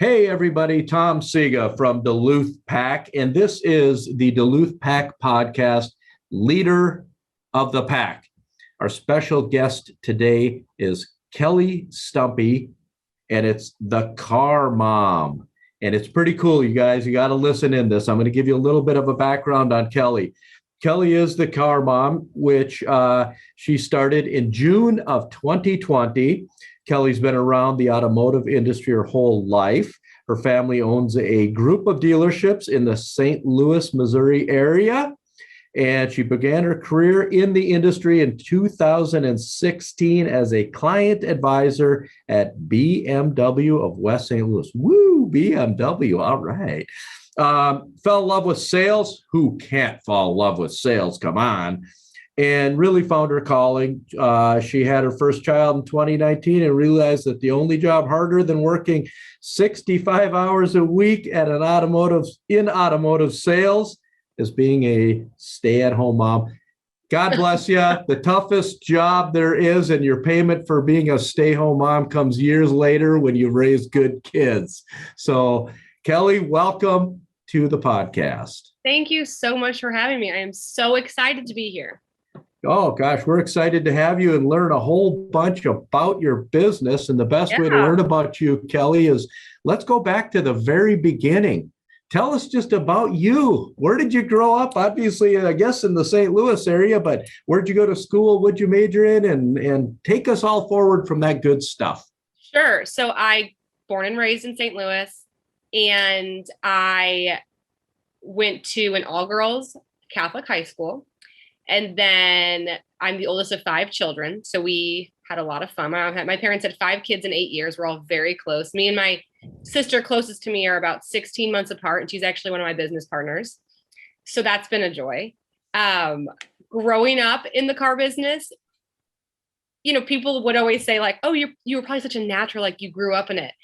Hey, everybody, Tom Siga from Duluth Pack, and this is the Duluth Pack podcast, Leader of the Pack. Our special guest today is Kelly Stumpe, and it's the car mom. And it's pretty cool, you guys. You got to listen in this. I'm going to give you a little bit of a background on Kelly. Kelly is the car mom, which she started in June of 2020. Kelly's been around the automotive industry her whole life. Her family owns a group of dealerships in the St. Louis, Missouri area. And she began her career in the industry in 2016 as a client advisor at BMW of West St. Louis. Woo, BMW, all right. Fell in love with sales. Who can't fall in love with sales? Come on. And really found her calling. She had her first child in 2019 and realized that the only job harder than working 65 hours a week at an automotive sales is being a stay-at-home mom. God bless you. The toughest job there is, and your payment for being a stay-home mom comes years later when you've raised good kids. So, Kelly, welcome to the podcast. Thank you so much for having me. I am so excited to be here. Oh, gosh, we're excited to have you and learn a whole bunch about your business. And the best way to learn about you, Kelly, is let's go back to the very beginning. Tell us just about you. Where did you grow up? Obviously, I guess in the St. Louis area, but where'd you go to school? What'd you major in? And take us all forward from that good stuff. Sure. So I born and raised in St. Louis, and I went to an all-girls Catholic high school. And then I'm the oldest of 5 children. So we had a lot of fun. My parents had 5 kids in 8 years. We're all very close. Me and my sister closest to me are about 16 months apart. And she's actually one of my business partners. So that's been a joy. Growing up in the car business, you know, people would always say like, oh, you were probably such a natural, like you grew up in it.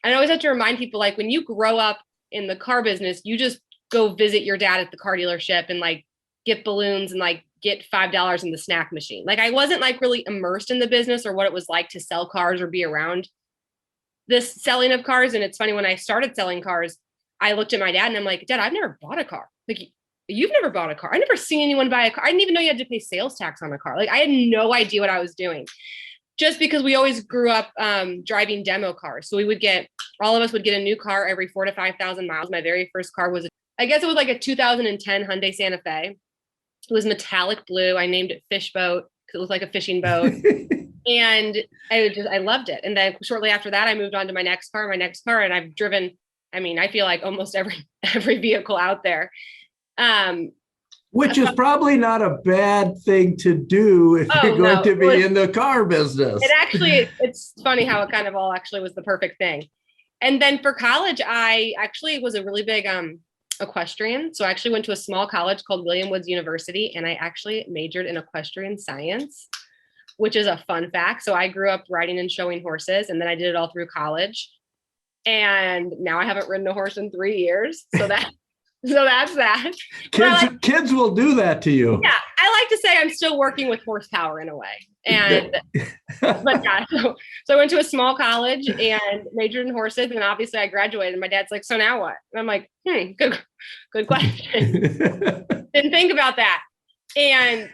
And I always have to remind people, like, when you grow up in the car business, you just go visit your dad at the car dealership and like get balloons and like get $5 in the snack machine. Like, I wasn't like really immersed in the business or what it was like to sell cars or be around this selling of cars. And it's funny, when I started selling cars, I looked at my dad and I'm like, Dad, I've never bought a car. Like, you've never bought a car. I never seen anyone buy a car. I didn't even know you had to pay sales tax on a car. Like, I had no idea what I was doing, just because we always grew up driving demo cars. So all of us would get a new car every 4,000 to 5,000 miles. My very first car was, I guess it was like a 2010 Hyundai Santa Fe. It was metallic blue. I named it Fish Boat because it looked like a fishing boat. And I loved it. And then shortly after that, I moved on to my next car, and I've driven, I feel like almost every vehicle out there. Which is probably not a bad thing to do if you're going to be in the car business. It's funny how it kind of all actually was the perfect thing. And then for college, I actually was a really big equestrian. So I actually went to a small college called William Woods University, and I actually majored in equestrian science, which is a fun fact. So I grew up riding and showing horses, and then I did it all through college. And now I haven't ridden a horse in 3 years. So that's that. Kids will do that to you. Yeah. I like to say I'm still working with horsepower in a way. But yeah, so I went to a small college and majored in horses. And obviously I graduated, and my dad's like, so now what? And I'm like, good question. Didn't think about that. And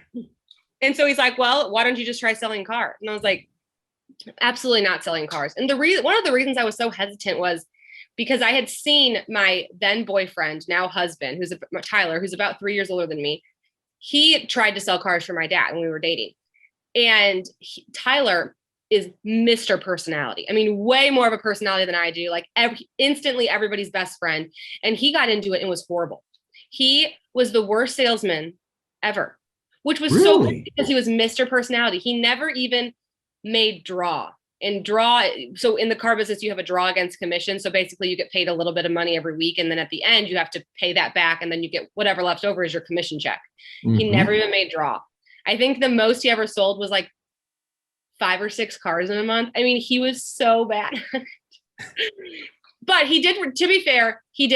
so he's like, well, why don't you just try selling cars? And I was like, absolutely not selling cars. And one of the reasons I was so hesitant was because I had seen my then boyfriend, now husband, Tyler, who's about 3 years older than me. He tried to sell cars for my dad when we were dating. And Tyler is Mr. Personality. Way more of a personality than I do. Like, instantly everybody's best friend. And he got into it and was horrible. He was the worst salesman ever, which was so good because he was Mr. Personality. He never even made draw. So in the car business, you have a draw against commission. So basically you get paid a little bit of money every week. And then at the end, you have to pay that back. And then you get whatever left over is your commission check. Mm-hmm. He never even made draw. I think the most he ever sold was like 5 or 6 cars in a month. He was so bad. But he did, to be fair, he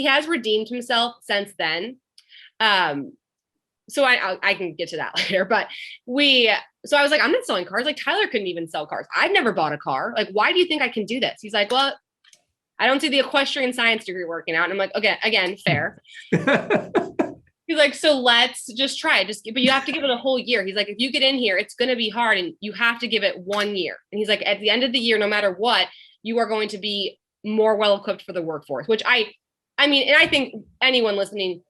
has redeemed himself since then. So I can get to that later, but so I was like, I'm not selling cars. Like, Tyler couldn't even sell cars. I've never bought a car. Like, why do you think I can do this? He's like, well, I don't see the equestrian science degree working out. And I'm like, okay, again, fair. He's like, so let's just try it. But you have to give it a whole year. He's like, if you get in here, it's going to be hard and you have to give it 1 year. And he's like, at the end of the year, no matter what, you are going to be more well-equipped for the workforce, which I mean, and I think anyone listening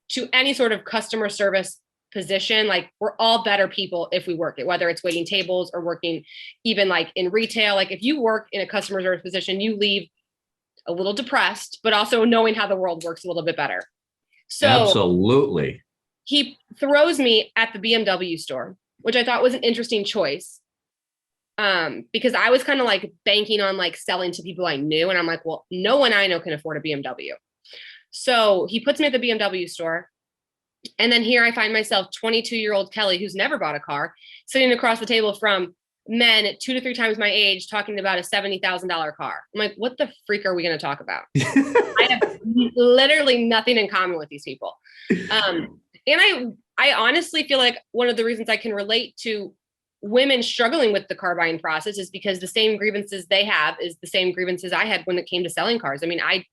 to any sort of customer service position, like we're all better people if we work it, whether it's waiting tables or working even like in retail. Like if you work in a customer service position, you leave a little depressed, but also knowing how the world works a little bit better. So absolutely. He throws me at the BMW store, which I thought was an interesting choice. Because I was kind of like banking on like selling to people I knew. And I'm like, well, no one I know can afford a BMW. So he puts me at the BMW store. And then here I find myself 22-year-old Kelly, who's never bought a car, sitting across the table from men 2 to 3 times my age talking about a $70,000 car. I'm like, what the freak are we going to talk about? I have literally nothing in common with these people. And I honestly feel like one of the reasons I can relate to women struggling with the car buying process is because the same grievances they have is the same grievances I had when it came to selling cars. I mean, I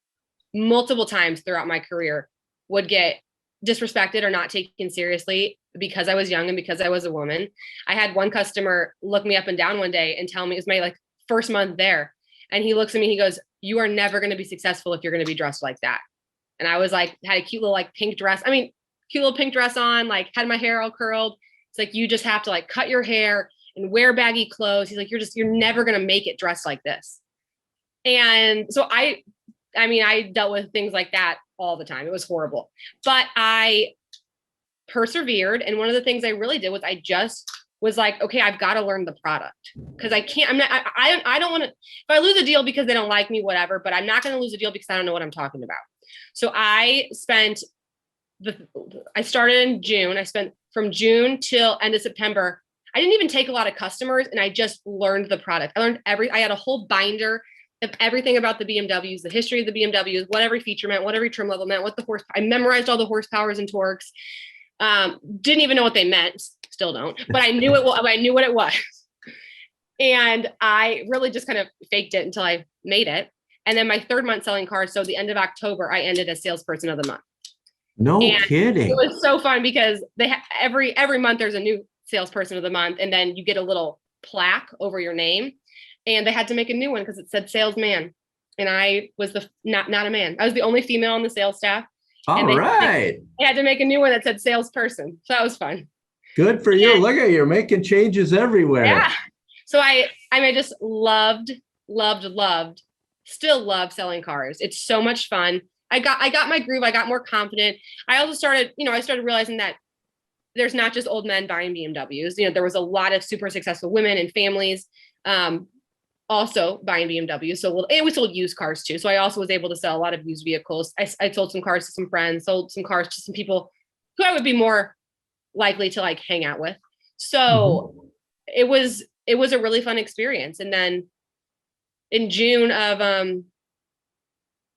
multiple times throughout my career would get disrespected or not taken seriously because I was young and because I was a woman. I had one customer look me up and down one day and tell me, it was my like first month there. And he looks at me, he goes, you are never going to be successful if you're going to be dressed like that. And I was like, had a cute little like pink dress. I mean, cute little pink dress on, like had my hair all curled. It's like, you just have to like cut your hair and wear baggy clothes. He's like, you're never going to make it dressed like this. And so I mean, I dealt with things like that all the time. It was horrible, but I persevered. And one of the things I really did was I just was like, okay, I've got to learn the product because I can't, I don't want to, if I lose a deal because they don't like me, whatever, but I'm not going to lose a deal because I don't know what I'm talking about. So I started in June. I spent from June till end of September. I didn't even take a lot of customers and I just learned the product. I had a whole binder of everything about the BMWs, the history of the BMWs, what every feature meant, what every trim level meant, what the horsepower. I memorized all the horsepowers and torques. Didn't even know what they meant. Still don't, but I knew it. I knew what it was. And I really just kind of faked it until I made it. And then my 3rd month selling cars. So the end of October, I ended as salesperson of the month. No kidding. It was so fun because they every month there's a new salesperson of the month, and then you get a little plaque over your name. And they had to make a new one because it said salesman, and I was not a man. I was the only female on the sales staff. All right. They had to make a new one that said salesperson. So that was fun. Good for you. Look at you, making changes everywhere. Yeah. So I just loved, still love selling cars. It's so much fun. I got my groove. I got more confident. I also started realizing that there's not just old men buying BMWs. There was a lot of super successful women and families also buying BMWs. And we sold used cars too. So I also was able to sell a lot of used vehicles. I sold some cars to some friends, sold some cars to some people who I would be more likely to like hang out with. So it was a really fun experience. And then in June of,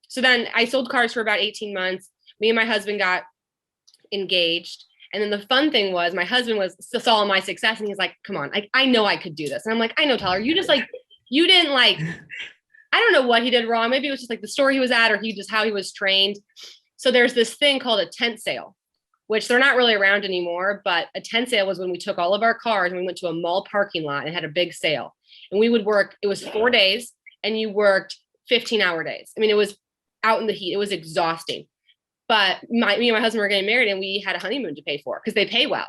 so then I sold cars for about 18 months. Me and my husband got engaged. And then the fun thing was my husband saw my success and he's like, come on, I know I could do this. And I'm like, I know, Tyler, you just like, you didn't like, I don't know what he did wrong. Maybe it was just like the store he was at, or how he was trained. So there's this thing called a tent sale, which they're not really around anymore, but a tent sale was when we took all of our cars and we went to a mall parking lot and had a big sale. And we would work, it was 4 days and you worked 15-hour days. I mean, it was out in the heat. It was exhausting. But me and my husband were getting married and we had a honeymoon to pay for because they pay well.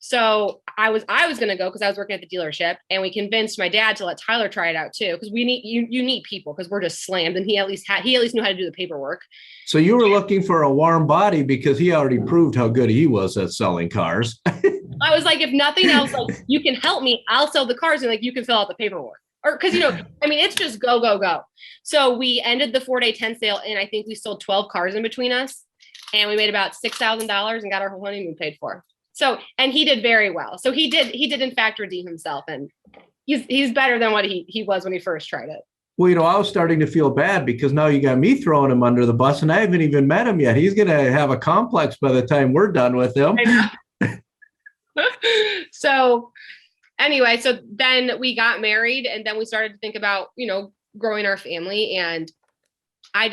So I was going to go because I was working at the dealership, and we convinced my dad to let Tyler try it out too. Because you need people because we're just slammed, and he at least knew how to do the paperwork. So you were looking for a warm body because he already proved how good he was at selling cars. I was like, if nothing else, like you can help me, I'll sell the cars and like you can fill out the paperwork. Or because I mean, it's just go, go, go. So we ended the 4-day tent sale, and I think we sold 12 cars in between us, and we made about $6,000 and got our whole honeymoon paid for. So, and he did very well. So he did in fact redeem himself, and he's better than what he was when he first tried it. Well, I was starting to feel bad because now you got me throwing him under the bus, and I haven't even met him yet. He's going to have a complex by the time we're done with him. So anyway, so then we got married, and then we started to think about, growing our family. And I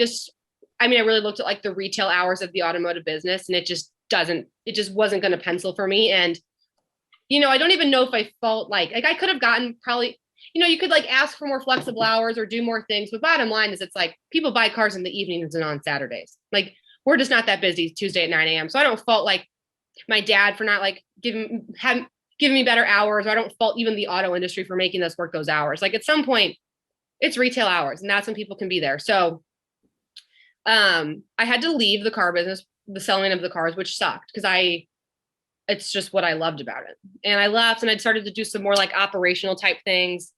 really looked at like the retail hours of the automotive business, and it just wasn't going to pencil for me. And, I don't even know if I felt like I could have gotten probably, you could like ask for more flexible hours or do more things. But bottom line is it's like people buy cars in the evenings and on Saturdays. Like we're just not that busy Tuesday at 9 a.m. So I don't fault like my dad for not like giving me better hours. Or I don't fault even the auto industry for making us work those hours. Like at some point it's retail hours, and that's when people can be there. So I had to leave the car business, the selling of the cars, which sucked because it's just what I loved about it. And I left and I started to do some more like operational type things.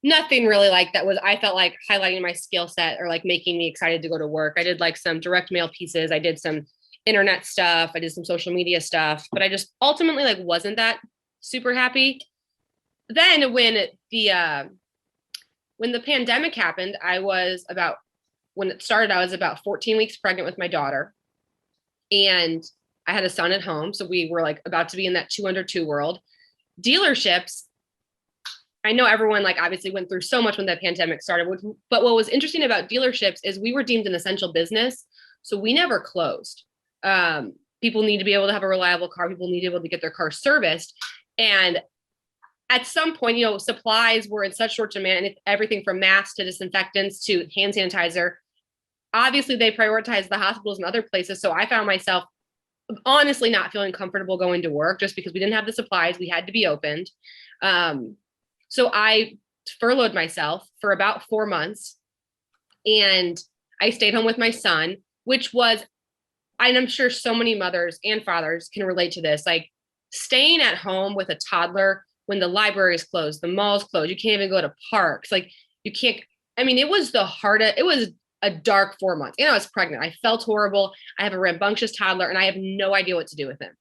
Nothing really like that I felt like highlighting my skill set or like making me excited to go to work. I did like some direct mail pieces. I did some internet stuff. I did some social media stuff, but I just ultimately like wasn't that super happy. Then when the pandemic happened, when it started, I was about 14 weeks pregnant with my daughter, and I had a son at home. So we were like about to be in that 2 under 2 world. Dealerships, I know everyone like obviously went through so much when the pandemic started, but what was interesting about dealerships is we were deemed an essential business. So we never closed. People need to be able to have a reliable car. People need to be able to get their car serviced. And at some point, supplies were in such short demand, and everything from masks to disinfectants to hand sanitizer. Obviously, they prioritized the hospitals and other places. So I found myself honestly not feeling comfortable going to work just because we didn't have the supplies. We had to be opened. So I furloughed myself for about 4 months, and I stayed home with my son, which was, and I'm sure so many mothers and fathers can relate to this, like staying at home with a toddler when the library is closed, the mall's closed, you can't even go to parks. Like you can't, it was it was a dark 4 months. And I was pregnant. I felt horrible. I have a rambunctious toddler and I have no idea what to do with him.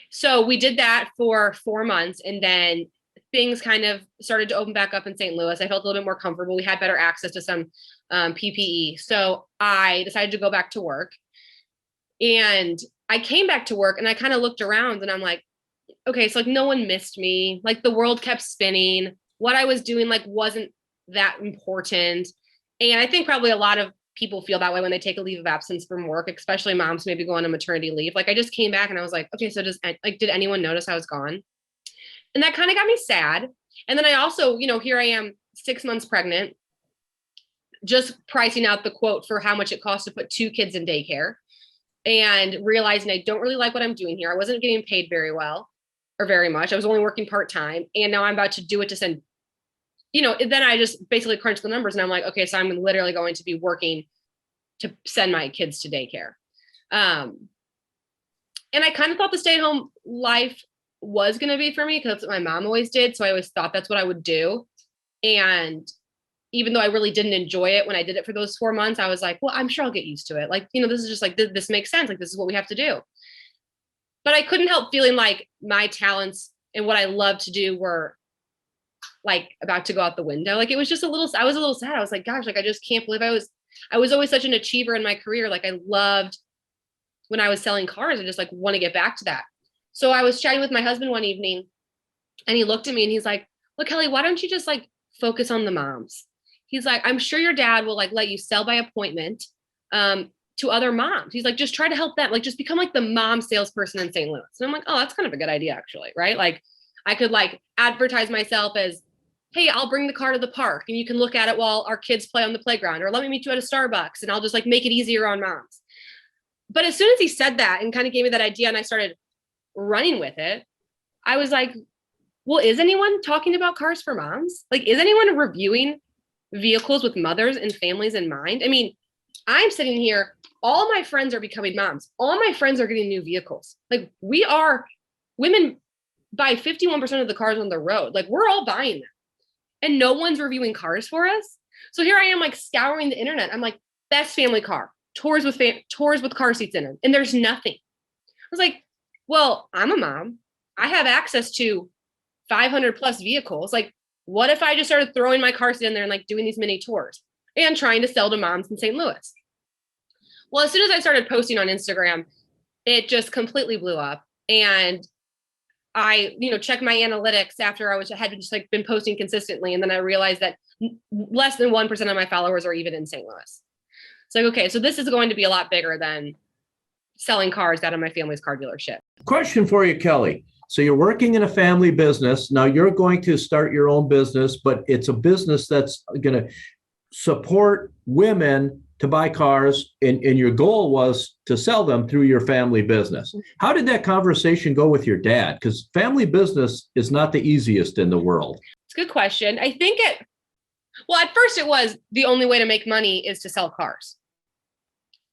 So we did that for 4 months, and then things kind of started to open back up in St. Louis. I felt a little bit more comfortable. We had better access to some PPE. So I decided to go back to work, and I came back to work and I kind of looked around and I'm like, okay, so like no one missed me. Like the world kept spinning. What I was doing like wasn't that important. And I think probably a lot of people feel that way when they take a leave of absence from work, especially moms maybe go on a maternity leave. Like I just came back and I was like, okay, so did anyone notice I was gone? And that kind of got me sad. And then I also, here I am 6 months pregnant, just pricing out the quote for how much it costs to put 2 kids in daycare, and realizing I don't really like what I'm doing here. I wasn't getting paid very well or very much. I was only working part-time, and now I'm about to do it to send, then I just basically crunched the numbers and I'm like, okay, so I'm literally going to be working to send my kids to daycare. And I kind of thought the stay-at-home life was going to be for me because that's what my mom always did. So I always thought that's what I would do. And even though I really didn't enjoy it when I did it for those 4 months, I was like, well, I'm sure I'll get used to it. Like, this is just like, this makes sense. Like, this is what we have to do. But I couldn't help feeling like my talents and what I loved to do were like about to go out the window. Like, it was just I was a little sad. I was like, gosh, like, I just can't believe I was always such an achiever in my career. Like, I loved when I was selling cars. I just like want to get back to that. So I was chatting with my husband one evening, and he looked at me and he's like, look, Kelly, why don't you just like focus on the moms? He's like, I'm sure your dad will like let you sell by appointment to other moms. He's like, just try to help them, like just become like the mom salesperson in St. Louis. And I'm like, oh, that's kind of a good idea, actually, right? Like I could like advertise myself as, hey, I'll bring the car to the park and you can look at it while our kids play on the playground, or let me meet you at a Starbucks and I'll just like make it easier on moms. But as soon as he said that and kind of gave me that idea and I started running with it, I was like, well, is anyone talking about cars for moms? Like, is anyone reviewing vehicles with mothers and families in mind? I mean, I'm sitting here, all my friends are becoming moms. All my friends are getting new vehicles. Like, women buy 51% of the cars on the road. Like, we're all buying them. And no one's reviewing cars for us. So here I am, like, scouring the internet. I'm like, best family car, tours with car seats in them. And there's nothing. I was like, well, I'm a mom. I have access to 500 plus vehicles. Like, what if I just started throwing my car seat in there and like doing these mini tours and trying to sell to moms in St. Louis? Well, as soon as I started posting on Instagram, it just completely blew up. And I, checked my analytics after I had just like been posting consistently. And then I realized that less than 1% of my followers are even in St. Louis. It's like, okay, so this is going to be a lot bigger than selling cars out of my family's car dealership. Question for you, Kelly. So you're working in a family business. Now you're going to start your own business, but it's a business that's going to support women to buy cars. And your goal was to sell them through your family business. How did that conversation go with your dad? Because family business is not the easiest in the world. It's a good question. I think at first it was the only way to make money is to sell cars.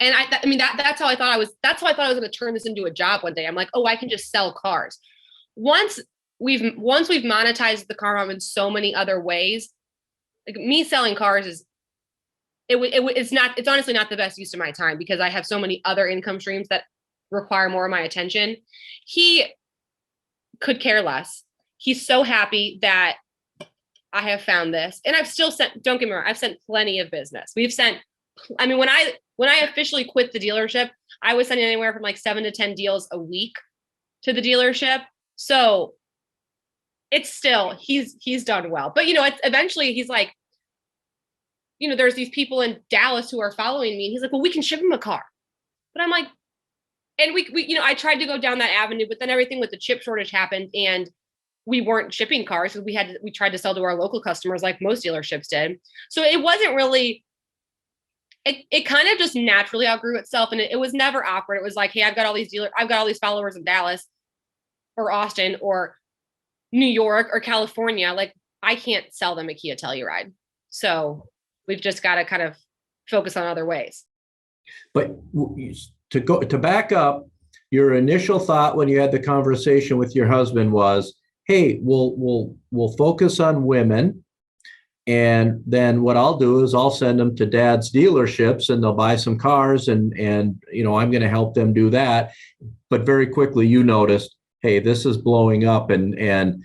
And that's how I thought I was going to turn this into a job one day. I'm like, oh, I can just sell cars. Once we've monetized the car mom in so many other ways, like me selling cars it's honestly not the best use of my time because I have so many other income streams that require more of my attention. He could care less. He's so happy that I have found this. And I've still sent, don't get me wrong, I've sent plenty of business. When I officially quit the dealership, I was sending anywhere from like 7 to 10 deals a week to the dealership. So it's still, he's done well. But it's eventually he's like, there's these people in Dallas who are following me. And he's like, well, we can ship him a car. But I'm like, and we I tried to go down that avenue, but then everything with the chip shortage happened and we weren't shipping cars. So we tried to sell to our local customers like most dealerships did. So it wasn't really, it kind of just naturally outgrew itself. And it was never awkward. It was like, hey, I've got all these followers in Dallas or Austin or New York or California. Like I can't sell them a Kia Telluride. So we've just got to kind of focus on other ways. But to back up, your initial thought when you had the conversation with your husband was, hey, we'll focus on women. And then what I'll do is I'll send them to dad's dealerships and they'll buy some cars and I'm going to help them do that. But very quickly you noticed, hey, this is blowing up and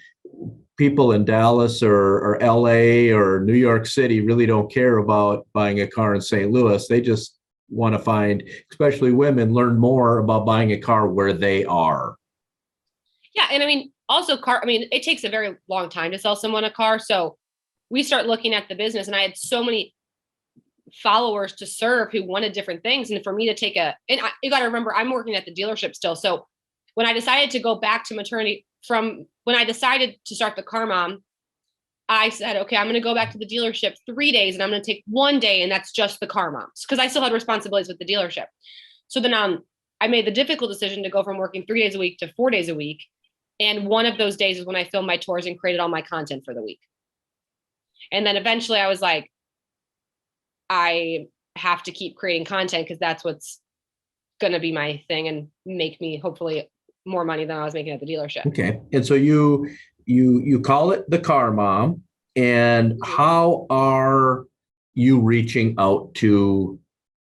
people in Dallas or LA or New York City really don't care about buying a car in St. Louis. They just want to find, especially women, learn more about buying a car where they are. Yeah. And also it takes a very long time to sell someone a car. So we start looking at the business and I had so many followers to serve who wanted different things. And for me to you got to remember, I'm working at the dealership still. So when I decided to go back to maternity when I decided to start the car mom, I said, okay, I'm going to go back to the dealership 3 days and I'm going to take 1 day and that's just the car moms because I still had responsibilities with the dealership. So then I made the difficult decision to go from working 3 days a week to 4 days a week. And one of those days is when I filmed my tours and created all my content for the week. And then eventually I was like, I have to keep creating content because that's what's going to be my thing and make me hopefully more money than I was making at the dealership. Okay. And so you call it the car mom. And how are you reaching out to,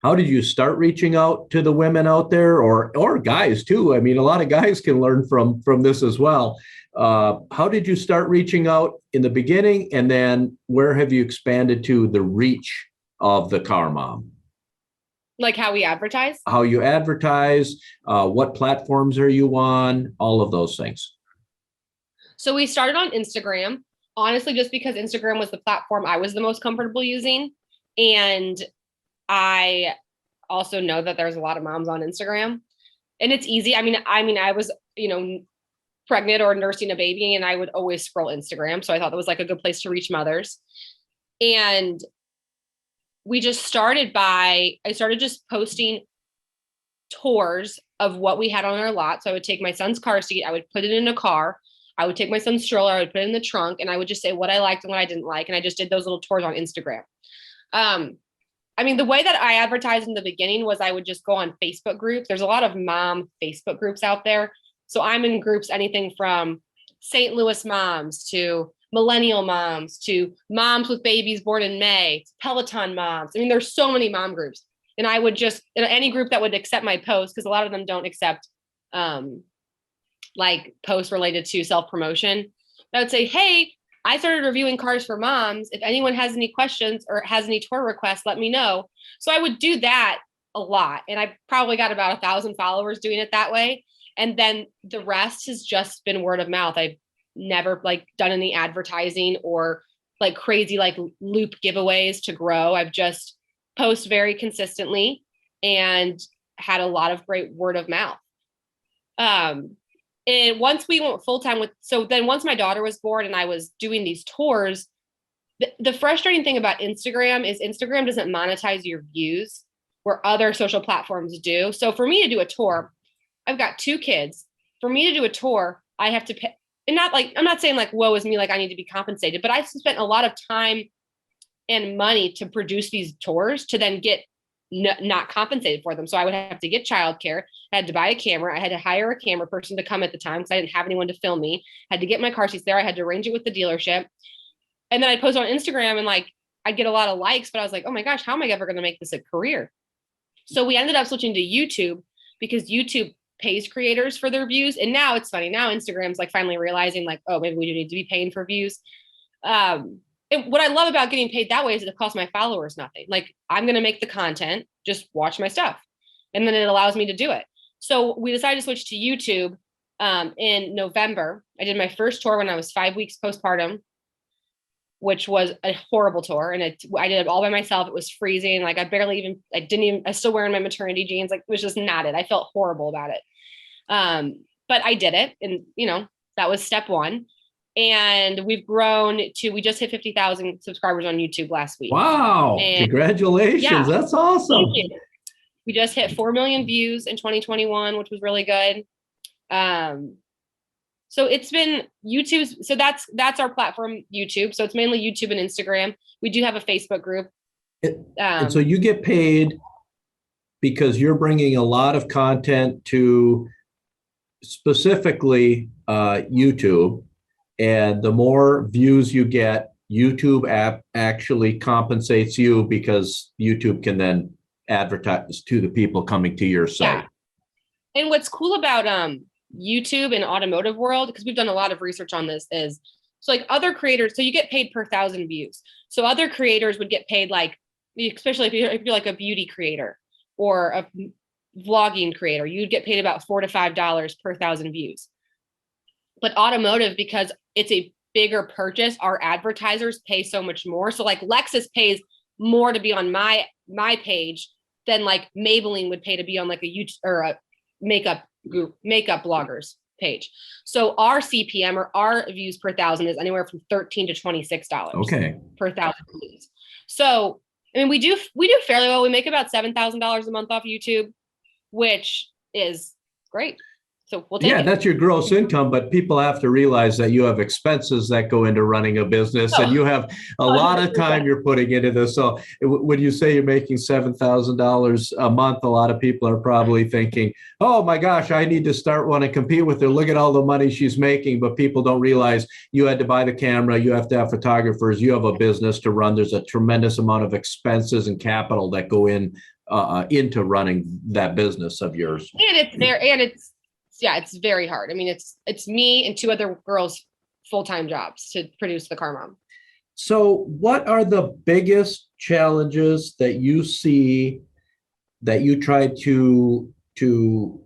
how did you start reaching out to the women out there or guys too? A lot of guys can learn from this as well. How did you start reaching out in the beginning? And then where have you expanded to the reach of the car mom? Like how we advertise? How you advertise, what platforms are you on, all of those things. So we started on Instagram, honestly, just because Instagram was the platform I was the most comfortable using. And I also know that there's a lot of moms on Instagram and it's easy. I was, pregnant or nursing a baby and I would always scroll Instagram. So I thought that was like a good place to reach mothers. And I started just posting tours of what we had on our lot. So I would take my son's car seat, I would put it in a car, I would take my son's stroller, I would put it in the trunk, and I would just say what I liked and what I didn't like. And I just did those little tours on Instagram. The way that I advertised in the beginning was I would just go on Facebook groups. There's a lot of mom Facebook groups out there. So I'm in groups, anything from St. Louis moms to millennial moms to moms with babies born in May, Peloton moms. There's so many mom groups. And I would just, any group that would accept my posts, because a lot of them don't accept posts related to self-promotion. I would say, hey, I started reviewing cars for moms. If anyone has any questions or has any tour requests, let me know. So I would do that a lot. And I probably got about 1,000 followers doing it that way. And then the rest has just been word of mouth. I've never done any advertising or crazy loop giveaways to grow. I've just post very consistently and had a lot of great word of mouth. And once we went full time once my daughter was born and I was doing these tours, the frustrating thing about Instagram is Instagram doesn't monetize your views where other social platforms do. So for me to do a tour, I've got 2 kids. For me to do a tour, I have to pay, and I'm not saying like, woe is me, like I need to be compensated, but I spent a lot of time and money to produce these tours to then get not compensated for them. So I would have to get childcare. I had to buy a camera. I had to hire a camera person to come at the time because I didn't have anyone to film me. I had to get my car seats there. I had to arrange it with the dealership. And then I'd post on Instagram and like, I'd get a lot of likes, but I was like, oh my gosh, how am I ever going to make this a career? So we ended up switching to YouTube because YouTube pays creators for their views. And now it's funny. Now Instagram's like finally realizing like, oh, maybe we do need to be paying for views. And what I love about getting paid that way is it costs my followers nothing. Like I'm going to make the content, just watch my stuff. And then it allows me to do it. So we decided to switch to YouTube in November. I did my first tour when I was 5 weeks postpartum, which was a horrible tour. And I did it all by myself. It was freezing. Like I still wearing my maternity jeans. Like it was just not it. I felt horrible about it. But I did it. And that was step one. And we've grown we just hit 50,000 subscribers on YouTube last week. Wow. And congratulations. Yeah, that's awesome. We just hit 4 million views in 2021, which was really good. So it's been YouTube. So that's our platform, YouTube. So it's mainly YouTube and Instagram. We do have a Facebook group. And so you get paid because you're bringing a lot of content to specifically YouTube. And the more views you get, YouTube app actually compensates you because YouTube can then advertise to the people coming to your site. Yeah. And what's cool about YouTube and automotive world, because we've done a lot of research on this, is so like other creators, so you get paid per 1,000 views. So other creators would get paid like, especially if you're like a beauty creator or a vlogging creator, you'd get paid about $4 to $5 per 1,000 views. But automotive, because it's a bigger purchase, our advertisers pay so much more. So like Lexus pays more to be on my page than like Maybelline would pay to be on like a YouTube or a makeup bloggers page. So our CPM or our views per 1,000 is anywhere from $13 to $26 per 1,000 views. So I mean, we do fairly well. We make about $7,000 a month off YouTube, which is great. So we'll take it. That's your gross income, but people have to realize that you have expenses that go into running a business, and you have a lot of time you're putting into this. So when you say you're making $7,000 a month, a lot of people are probably thinking, oh my gosh, I need to start one and compete with her. Look at all the money she's making. But people don't realize you had to buy the camera, you have to have photographers, you have a business to run. There's a tremendous amount of expenses and capital that go into running that business of yours. It's very hard. I mean, it's me and 2 other girls' full-time jobs to produce the Car Mom. So what are the biggest challenges that you see that you try to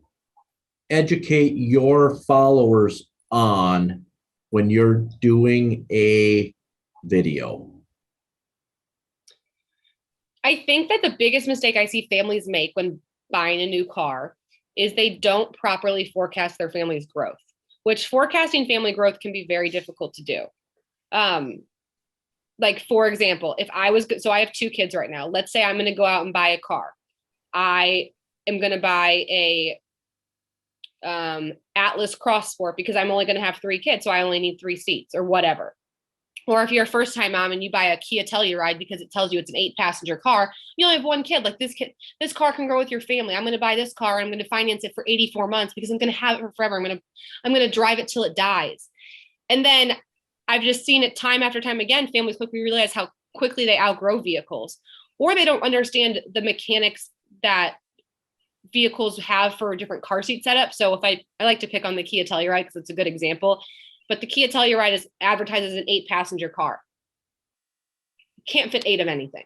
educate your followers on when you're doing a video? I think that the biggest mistake I see families make when buying a new car is they don't properly forecast their family's growth, which forecasting family growth can be very difficult to do. Like, for example, so I have 2 kids right now. Let's say I'm going to go out and buy a car. I am going to buy a Atlas Cross Sport because I'm only going to have 3 kids. So I only need 3 seats or whatever. Or if you're a first time mom and you buy a Kia Telluride because it tells you it's an 8-passenger car, you only have 1 kid. Like this car can grow with your family. I'm going to buy this car. And I'm going to finance it for 84 months because I'm going to have it for forever. I'm going to drive it till it dies. And then I've just seen it time after time again. Families quickly realize how quickly they outgrow vehicles, or they don't understand the mechanics that vehicles have for different car seat setups. So if I like to pick on the Kia Telluride because it's a good example. But the Kia Telluride is advertised as an 8-passenger car. Can't fit 8 of anything.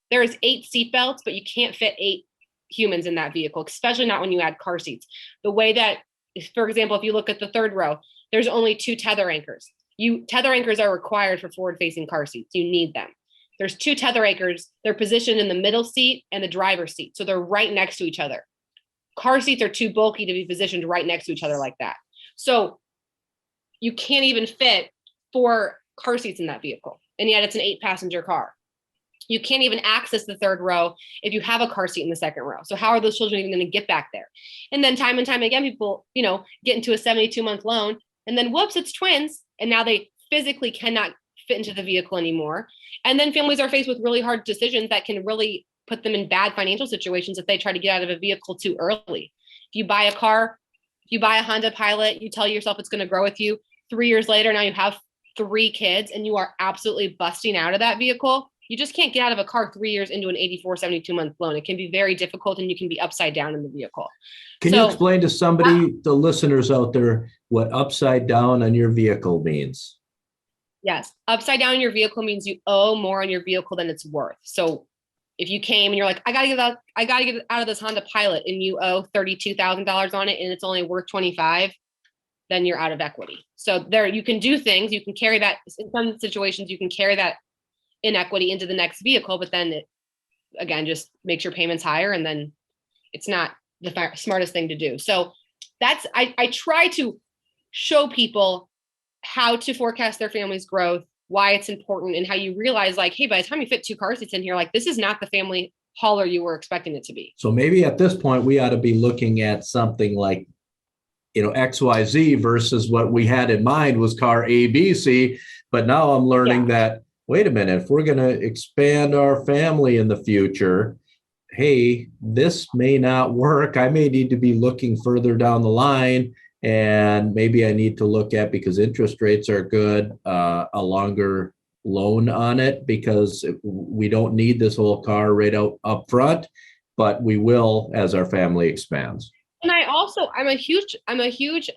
There's 8 seat belts, but you can't fit 8 humans in that vehicle, especially not when you add car seats. The way that, for example, if you look at the 3rd row, there's only 2 tether anchors. Tether anchors are required for forward-facing car seats. You need them. There's two tether anchors. They're positioned in the middle seat and the driver's seat. So they're right next to each other. Car seats are too bulky to be positioned right next to each other like that. So you can't even fit 4 car seats in that vehicle. And yet it's an 8-passenger car. You can't even access the third row if you have a car seat in the second row. So how are those children even going to get back there? And then time and time again, people, get into a 72-month loan, and then whoops, it's twins. And now they physically cannot fit into the vehicle anymore. And then families are faced with really hard decisions that can really put them in bad financial situations if they try to get out of a vehicle too early. If you buy a car, if you buy a Honda Pilot, you tell yourself it's going to grow with you. 3 years later, now you have 3 kids and you are absolutely busting out of that vehicle. You just can't get out of a car 3 years into an 84, 72-month loan. It can be very difficult and you can be upside down in the vehicle. Can you explain to somebody, the listeners out there, what upside down on your vehicle means? Yes. Upside down in your vehicle means you owe more on your vehicle than it's worth. So if you came and you're like, I gotta get out of this Honda Pilot, and you owe $32,000 on it and it's only worth 25, then you're out of equity. So there, you can do things, you can carry that, in some situations, you can carry that inequity into the next vehicle, but then it, again, just makes your payments higher, and then it's not the smartest thing to do. So that's, I try to show people how to forecast their family's growth, why it's important, and how you realize, like, hey, by the time you fit 2 car seats in here, like, this is not the family hauler you were expecting it to be. So maybe at this point we ought to be looking at something like, XYZ versus what we had in mind was car ABC. But now I'm learning that, wait a minute, if we're going to expand our family in the future, hey, this may not work. I may need to be looking further down the line, and maybe I need to look at, because interest rates are good, a longer loan on it, because we don't need this whole car right up front, but we will as our family expands. And I'm a huge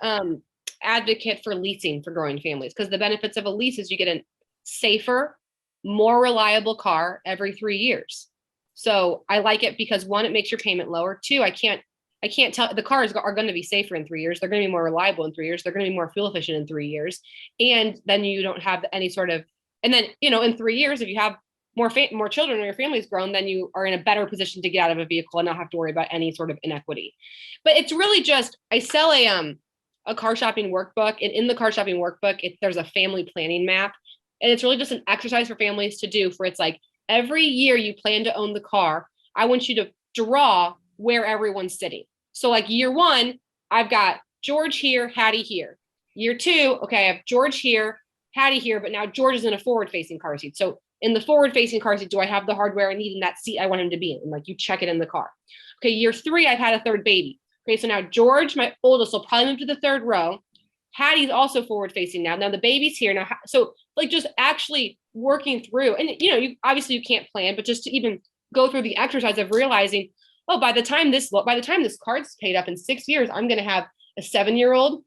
advocate for leasing for growing families, because the benefits of a lease is you get a safer, more reliable car every 3 years. So I like it because, 1, it makes your payment lower. 2, I can't tell, the cars are going to be safer in 3 years. They're going to be more reliable in 3 years. They're going to be more fuel efficient in 3 years. And then you don't have any sort of, and then, in 3 years, if you have more children or your family's grown, then you are in a better position to get out of a vehicle and not have to worry about any sort of inequity. But it's really just, I sell a car shopping workbook, and in the car shopping workbook, there's a family planning map. And it's really just an exercise for families to do, for it's like, every year you plan to own the car, I want you to draw where everyone's sitting. So like year 1, I've got George here, Hattie here. Year 2, okay, I have George here, Hattie here, but now George is in a forward-facing car seat. So in the forward-facing car seat, do I have the hardware I need in that seat I want him to be in? And like, you check it in the car. Okay, year 3, I've had a third baby. Okay, so now George, my oldest, will probably move to the third row. Hattie's also forward-facing now. Now the baby's here now. So like, just actually working through, and you obviously you can't plan, but just to even go through the exercise of realizing, oh, by the time this card's paid up in 6 years, I'm going to have a 7-year-old,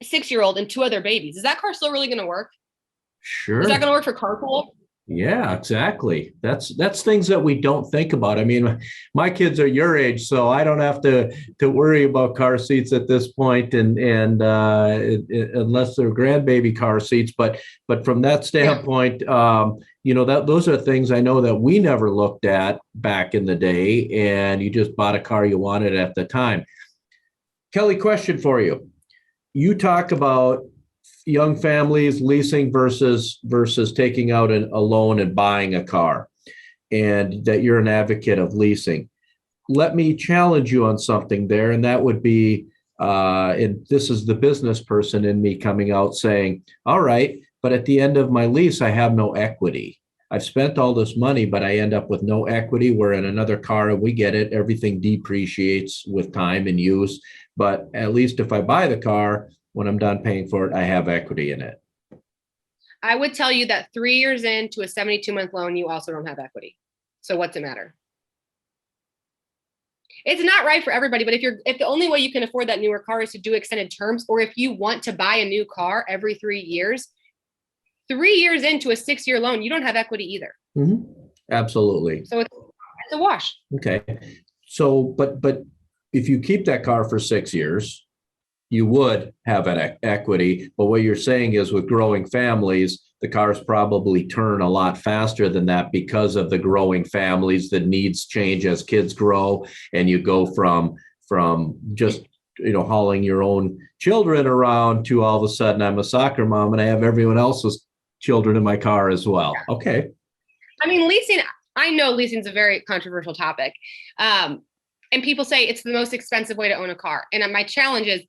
a 6-year-old, and 2 other babies. Is that car still really going to work? Sure. Is that going to work for carpool? Yeah, exactly. That's things that we don't think about. I mean, my kids are your age, so I don't have to worry about car seats at this point, and unless they're grandbaby car seats. But from that standpoint, those are things I know that we never looked at back in the day, and you just bought a car you wanted at the time. Kelly, question for you. You talk about young families leasing versus taking out a loan and buying a car, and that you're an advocate of leasing. Let me challenge you on something there, and that would be, and this is the business person in me coming out saying, all right, but at the end of my lease, I have no equity. I've spent all this money, but I end up with no equity, where in another car, we get it, everything depreciates with time and use. But at least if I buy the car, when I'm done paying for it, I have equity in it. I would tell you that 3 years into a 72-month loan, you also don't have equity. So what's it matter? It's not right for everybody, but if the only way you can afford that newer car is to do extended terms, or if you want to buy a new car every 3 years, 3 years into a 6-year loan, you don't have equity either. Mm-hmm. Absolutely. So it's a wash. Okay. So, but if you keep that car for 6 years, you would have an equity. But what you're saying is, with growing families, the cars probably turn a lot faster than that because of the growing families. The needs change as kids grow, and you go from just hauling your own children around to all of a sudden I'm a soccer mom and I have everyone else's children in my car as well. Okay. I mean, leasing, I know leasing is a very controversial topic. And people say it's the most expensive way to own a car. And my challenge is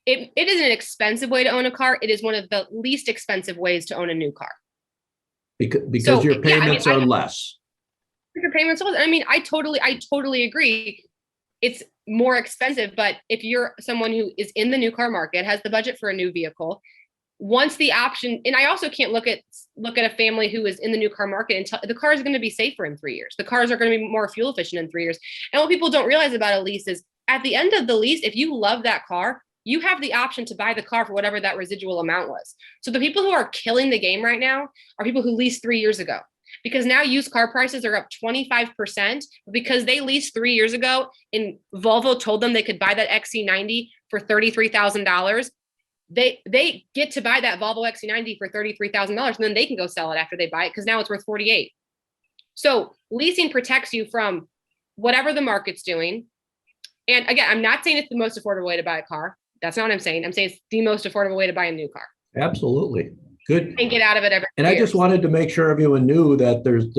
it isn't an expensive way to own a car. It is one of the least expensive ways to own a new car. Because your payments are less. Your payments are less. I mean, I totally agree. It's more expensive, but if you're someone who is in the new car market, has the budget for a new vehicle, once the option, and I also can't look at a family who is in the new car market and tell the car is going to be safer in 3 years. The cars are going to be more fuel efficient in 3 years. And what people don't realize about a lease is at the end of the lease, if you love that car, you have the option to buy the car for whatever that residual amount was. So the people who are killing the game right now are people who leased 3 years ago, because now used car prices are up 25% because they leased 3 years ago and Volvo told them they could buy that XC90 for $33,000. They get to buy that Volvo XC90 for $33,000 and then they can go sell it after they buy it because now it's worth 48. So leasing protects you from whatever the market's doing. And again, I'm not saying it's the most affordable way to buy a car. That's not what I'm saying. I'm saying it's the most affordable way to buy a new car. Absolutely. Good. And get out of it every And year. I just wanted to make sure everyone knew that there's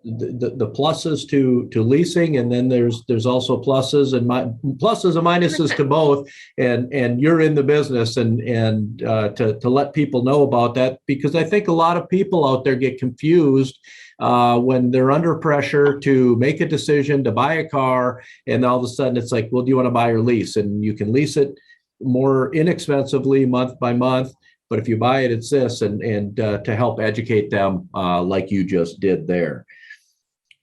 the pluses to leasing, and then there's also pluses and minuses to both. And you're in the business, and to let people know about that, because I think a lot of people out there get confused when they're under pressure to make a decision to buy a car, and all of a sudden it's like, well, do you want to buy or lease? And you can lease it more inexpensively month by month. But if you buy it, it's this, and to help educate them like you just did there.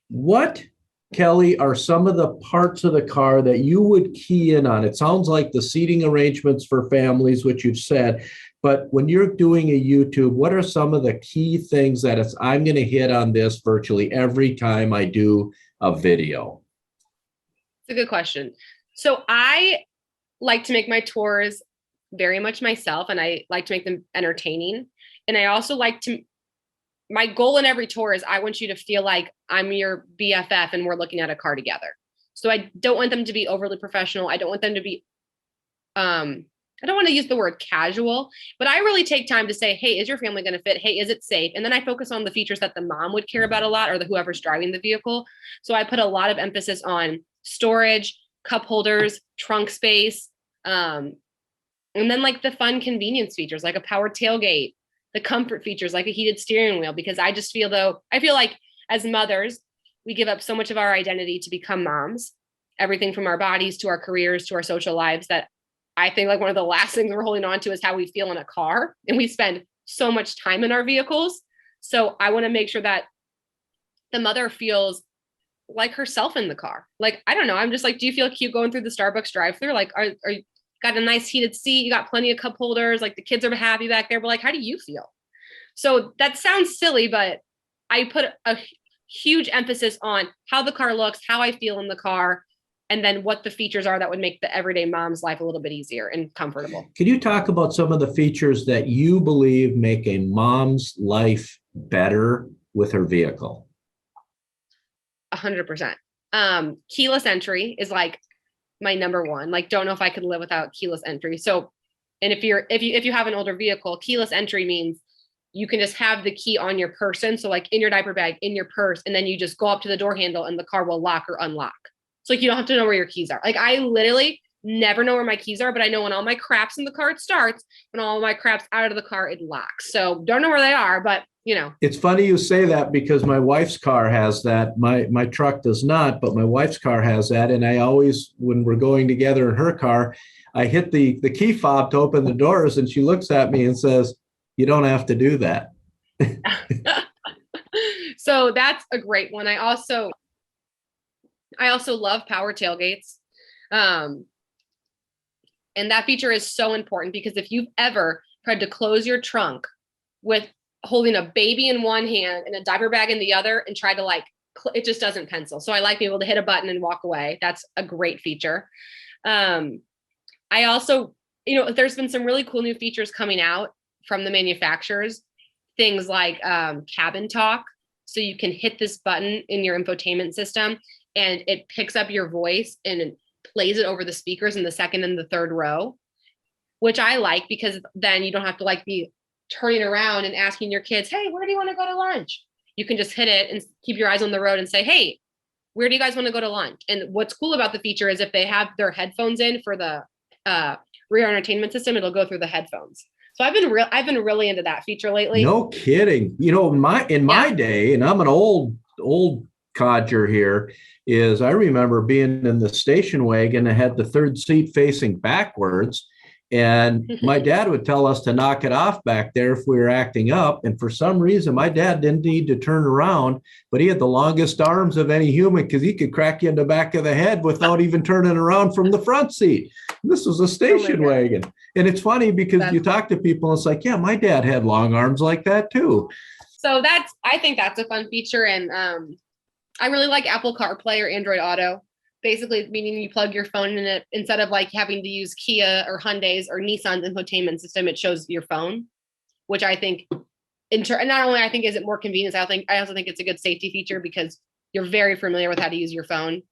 What, Kelly, are some of the parts of the car that you would key in on? It sounds like the seating arrangements for families, which you've said, but when you're doing a YouTube, what are some of the key things that I'm going to hit on this virtually every time I do a video? It's a good question. So I like to make my tours very much myself, and I like to make them entertaining. And I also like to, my goal in every tour is I want you to feel like I'm your BFF and we're looking at a car together. So I don't want them to be overly professional. I don't want them to be, I don't want to use the word casual, but I really take time to say, hey, is your family going to fit? Hey, is it safe? And then I focus on the features that the mom would care about a lot, or whoever's driving the vehicle. So I put a lot of emphasis on storage, cup holders, trunk space, and then like the fun convenience features, like a power tailgate, the comfort features, like a heated steering wheel, because I feel like as mothers, we give up so much of our identity to become moms, everything from our bodies to our careers to our social lives, that I think like one of the last things we're holding on to is how we feel in a car. And we spend so much time in our vehicles. So I want to make sure that the mother feels like herself in the car. Like, I don't know. I'm just like, do you feel cute going through the Starbucks drive-through? Like, are you got a nice heated seat? You got plenty of cup holders. Like the kids are happy back there. But like, how do you feel? So that sounds silly, but I put a huge emphasis on how the car looks, how I feel in the car, and then what the features are that would make the everyday mom's life a little bit easier and comfortable. Can you talk about some of the features that you believe make a mom's life better with her vehicle? 100%. Keyless entry is like my number one. Like, don't know if I could live without keyless entry. So, and if you have an older vehicle, keyless entry means you can just have the key on your person. So like in your diaper bag, in your purse, and then you just go up to the door handle and the car will lock or unlock. So like, you don't have to know where your keys are. Like, I literally never know where my keys are, but I know when all my crap's in the car, it starts. When all my crap's out of the car, it locks. So don't know where they are, but you know. It's funny you say that, because my wife's car has that. My truck does not, but my wife's car has that. And I always, when we're going together in her car, I hit the key fob to open the doors, and she looks at me and says, "You don't have to do that." So that's a great one. I also love power tailgates. And that feature is so important, because if you've ever tried to close your trunk with holding a baby in one hand and a diaper bag in the other and try to like, it just doesn't pencil. So I like being able to hit a button and walk away. That's a great feature. I also, there's been some really cool new features coming out from the manufacturers things like cabin talk. So you can hit this button in your infotainment system and it picks up your voice and it plays it over the speakers in the second and the third row, which I like because then you don't have to like be turning around and asking your kids, hey, where do you want to go to lunch? You can just hit it and keep your eyes on the road and say, hey, where do you guys want to go to lunch? And what's cool about the feature is if they have their headphones in for the rear entertainment system, it'll go through the headphones. So I've been really into that feature lately. No kidding. You know, in my day, and I'm an old codger here, is I remember being in the station wagon and had the third seat facing backwards. And my dad would tell us to knock it off back there if we were acting up. And for some reason, my dad didn't need to turn around, but he had the longest arms of any human because he could crack you in the back of the head without even turning around from the front seat. This was a station wagon. And it's funny because you talk to people and it's like, yeah, my dad had long arms like that too. So I think that's a fun feature. And I really like Apple CarPlay or Android Auto. Basically, meaning you plug your phone in it instead of like having to use Kia or Hyundai's or Nissan's infotainment system. It shows your phone, which I think, and not only I think is it more convenient, I also think it's a good safety feature because you're very familiar with how to use your phone.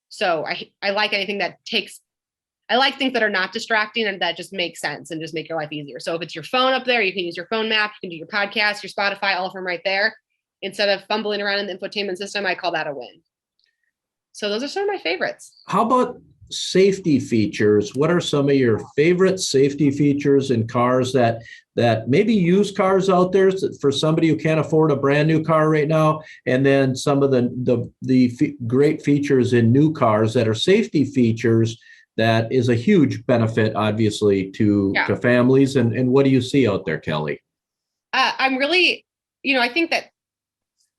So I like anything I like things that are not distracting and that just make sense and just make your life easier. So if it's your phone up there, you can use your phone map, you can do your podcast, your Spotify, all from right there. Instead of fumbling around in the infotainment system, I call that a win. So those are some of my favorites. How about safety features? What are some of your favorite safety features in cars that maybe used cars out there for somebody who can't afford a brand new car right now? And then some of the great features in new cars that are safety features that is a huge benefit, obviously, to families. And what do you see out there, Kelly? I'm really, I think that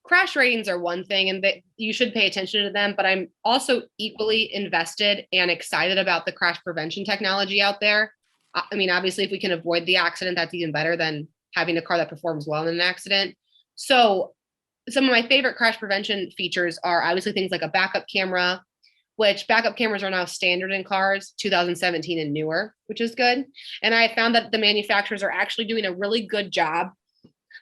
crash ratings are one thing and that you should pay attention to them, but I'm also equally invested and excited about the crash prevention technology out there. I mean, obviously, if we can avoid the accident, that's even better than having a car that performs well in an accident. So some of my favorite crash prevention features are obviously things like a backup camera, which backup cameras are now standard in cars, 2017 and newer, which is good. And I found that the manufacturers are actually doing a really good job.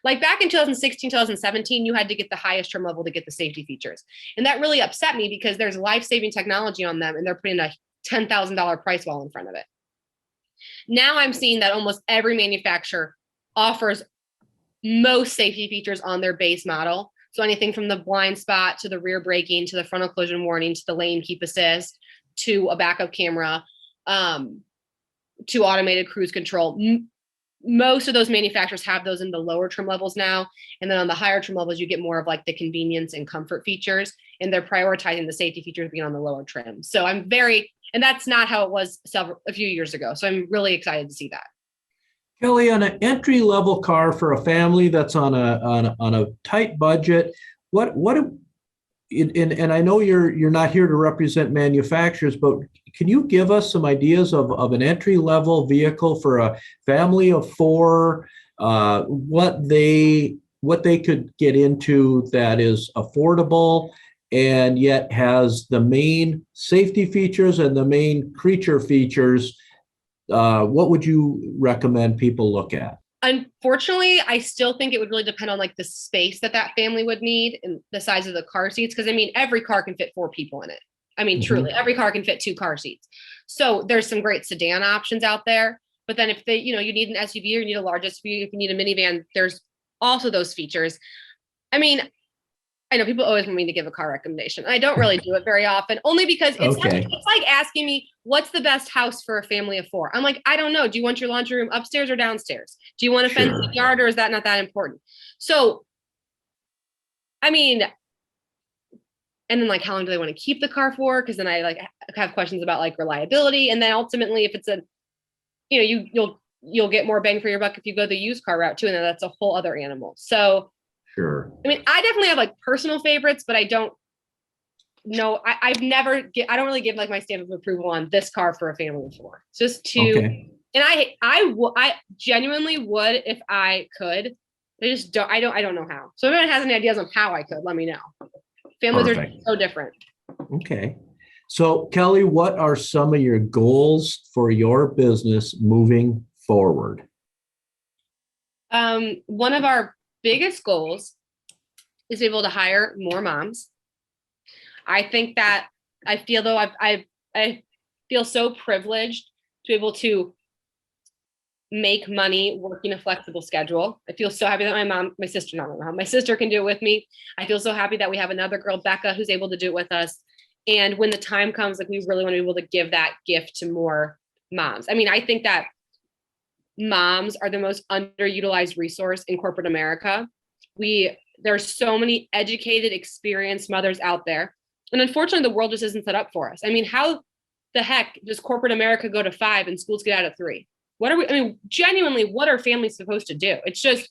Like back in 2016, 2017, you had to get the highest trim level to get the safety features. And that really upset me because there's life-saving technology on them and they're putting a $10,000 price wall in front of it. Now I'm seeing that almost every manufacturer offers most safety features on their base model. So anything from the blind spot to the rear braking, to the frontal collision warning, to the lane keep assist, to a backup camera, to automated cruise control. Most of those manufacturers have those in the lower trim levels now. And then on the higher trim levels, you get more of like the convenience and comfort features, and they're prioritizing the safety features being on the lower trim. So and that's not how it was a few years ago. So I'm really excited to see that. Kelly, on an entry-level car for a family that's on a tight budget, and I know you're not here to represent manufacturers, but can you give us some ideas of an entry-level vehicle for a family of four, what they could get into that is affordable and yet has the main safety features and the main creature features? What would you recommend people look at? Unfortunately, I still think it would really depend on like the space that family would need and the size of the car seats. Because I mean, every car can fit 4 people in it. I mean, truly, every car can fit 2 car seats. So there's some great sedan options out there. But then if you need an SUV or you need a large SUV, if you need a minivan, there's also those features. I mean, I know people always want me to give a car recommendation. I don't really do it very often, only because it's like asking me, what's the best house for a family of 4? I'm like, I don't know. Do you want your laundry room upstairs or downstairs? Do you want a fenced yard or is that not that important? So, I mean, and then like, how long do they want to keep the car for? Because then I like have questions about like reliability. And then ultimately, if it's you'll get more bang for your buck if you go the used car route too. And then that's a whole other animal. So, sure. I mean, I definitely have like personal favorites, but I don't know. I don't really give like my stamp of approval on this car for a family of 4. It's just too, and I genuinely would if I could. I just don't, I don't know how. So if anyone has any ideas on how I could, let me know. Families are so different. Okay. So Kelly, what are some of your goals for your business moving forward? One of our biggest goals is to be able to hire more moms. I think that I feel though I feel so privileged to be able to make money working a flexible schedule. I feel so happy that my sister can do it with me. I feel so happy that we have another girl, Becca, who's able to do it with us. And when the time comes, like we really want to be able to give that gift to more moms. I mean, I think that moms are the most underutilized resource in corporate America. There's so many educated, experienced mothers out there. And unfortunately, the world just isn't set up for us. I mean, how the heck does corporate America go to 5 and schools get out at 3? Genuinely, what are families supposed to do? It's just,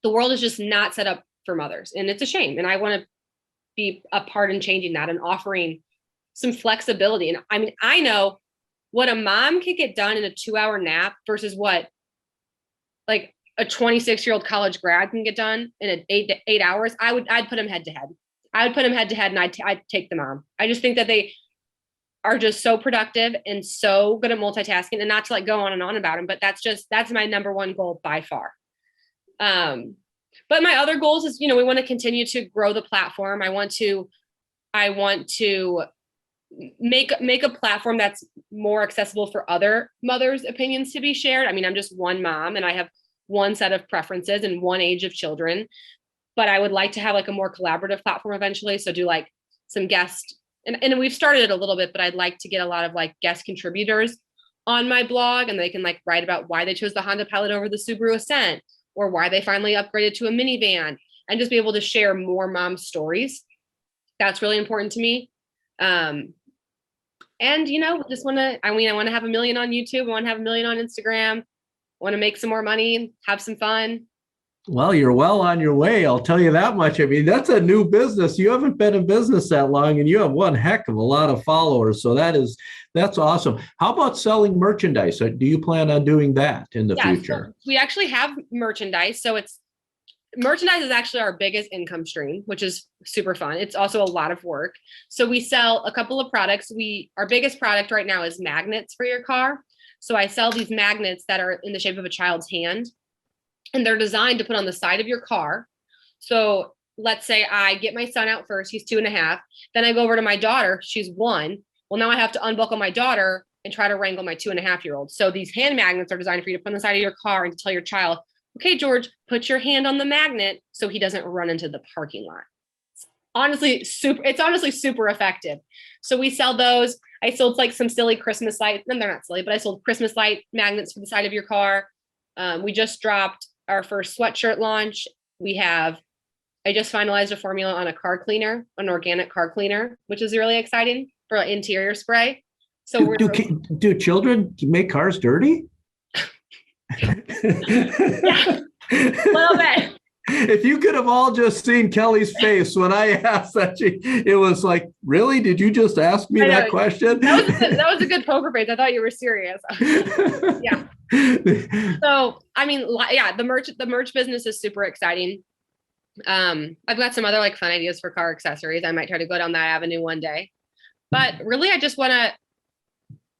the world is just not set up for mothers. And it's a shame. And I want to be a part in changing that and offering some flexibility. And I mean, I know what a mom can get done in a 2-hour nap versus what like a 26-year-old college grad can get done in an 8 hours. I'd put them head to head. I would put them head to head and I'd take the mom. I just think that they are just so productive and so good at multitasking, and not to like go on and on about them, but that's my number one goal by far. But my other goals is, we want to continue to grow the platform. I want to make a platform that's more accessible for other mothers' opinions to be shared. I mean, I'm just one mom and I have one set of preferences and one age of children, but I would like to have like a more collaborative platform eventually. So do like some guest, and we've started it a little bit, but I'd like to get a lot of like guest contributors on my blog, and they can like write about why they chose the Honda Pilot over the Subaru Ascent, or why they finally upgraded to a minivan, and just be able to share more mom stories. That's really important to me. And just want to, I want to have 1 million on YouTube. I want to have 1 million on Instagram. I want to make some more money, have some fun. Well, you're well on your way. I'll tell you that much. I mean, that's a new business. You haven't been in business that long, and you have one heck of a lot of followers. So that's awesome. How about selling merchandise? Do you plan on doing that in the future? So we actually have merchandise. So merchandise is actually our biggest income stream, which is super fun. It's also a lot of work. So we sell a couple of products. Our biggest product right now is magnets for your car. So I sell these magnets that are in the shape of a child's hand, and they're designed to put on the side of your car. So let's say I get my son out first, he's 2.5. Then I go over to my daughter, she's 1. Well, now I have to unbuckle my daughter and try to wrangle my 2.5-year-old. So these hand magnets are designed for you to put on the side of your car and to tell your child, okay, George, put your hand on the magnet so he doesn't run into the parking lot. It's honestly super effective. So we sell those. I sold like some silly Christmas lights, and they're not silly, but I sold Christmas light magnets for the side of your car. We just dropped our first sweatshirt launch. I just finalized a formula on a car cleaner, an organic car cleaner, which is really exciting for interior spray. So do children make cars dirty? Yeah, a little bit. If you could have all just seen Kelly's face when I asked that, it was like, really? Did you just ask me that question? That was a good poker face. I thought you were serious. Yeah. So, I mean, yeah, the merch business is super exciting. I've got some other like fun ideas for car accessories. I might try to go down that avenue one day, but really I just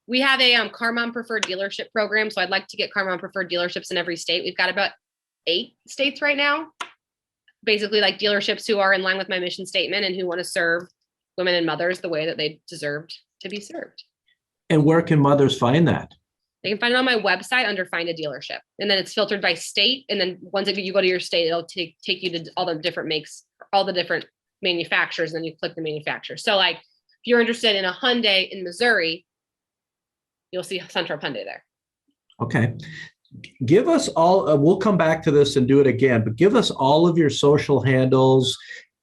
we have a Car Mom Preferred Dealership program. So I'd like to get Car Mom Preferred dealerships in every state. We've got about 8 states right now, basically like dealerships who are in line with my mission statement and who want to serve women and mothers the way that they deserved to be served. And where can mothers find that? They can find it on my website under Find a Dealership. And then it's filtered by state. And then once you go to your state, it'll take you to all the different makes, all the different manufacturers, and then you click the manufacturer. So like if you're interested in a Hyundai in Missouri, you'll see Central Hyundai there. Okay. Give us all, we'll come back to this and do it again, but give us all of your social handles,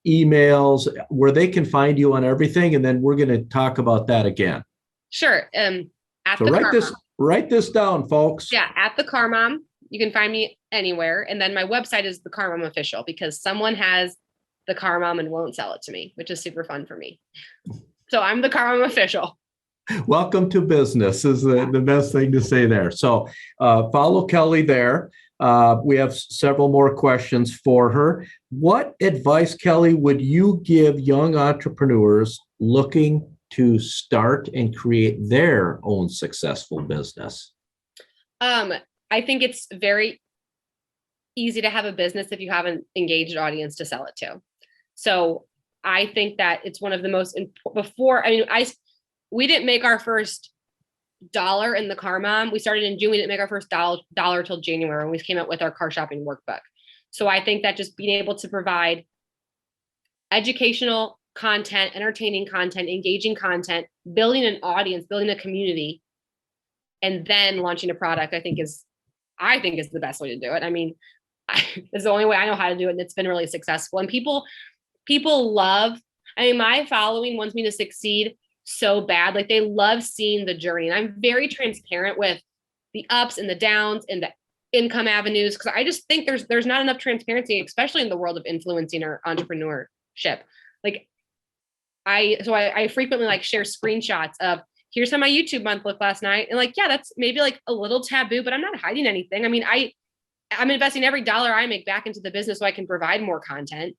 emails, where they can find you on everything. And then we're going to talk about that again. Sure. Write this down, folks. Yeah. At the Car Mom. You can find me anywhere. And then my website is the Car Mom Official, because someone has the Car Mom and won't sell it to me, which is super fun for me. So I'm the Car Mom Official. Welcome to business is the best thing to say there. So follow Kelly there. We have several more questions for her. What advice, Kelly, would you give young entrepreneurs looking to start and create their own successful business? I think it's very easy to have a business if you have an engaged audience to sell it to. So I think that it's one of the most we didn't make our first dollar in the Car Mom. We started in June. We didn't make our first dollar till January when we came out with our car shopping workbook. So I think that just being able to provide educational content, entertaining content, engaging content, building an audience, building a community, and then launching a product, I think is the best way to do it. I mean, it's the only way I know how to do it. And it's been really successful. And people love, my following wants me to succeed so bad. Like they love seeing the journey. And I'm very transparent with the ups and the downs and the income avenues. Cause I just think there's not enough transparency, especially in the world of influencing or entrepreneurship. Like I frequently like share screenshots of, here's how my YouTube month looked last night. And like, yeah, that's maybe like a little taboo, but I'm not hiding anything. I mean, I'm investing every dollar I make back into the business so I can provide more content,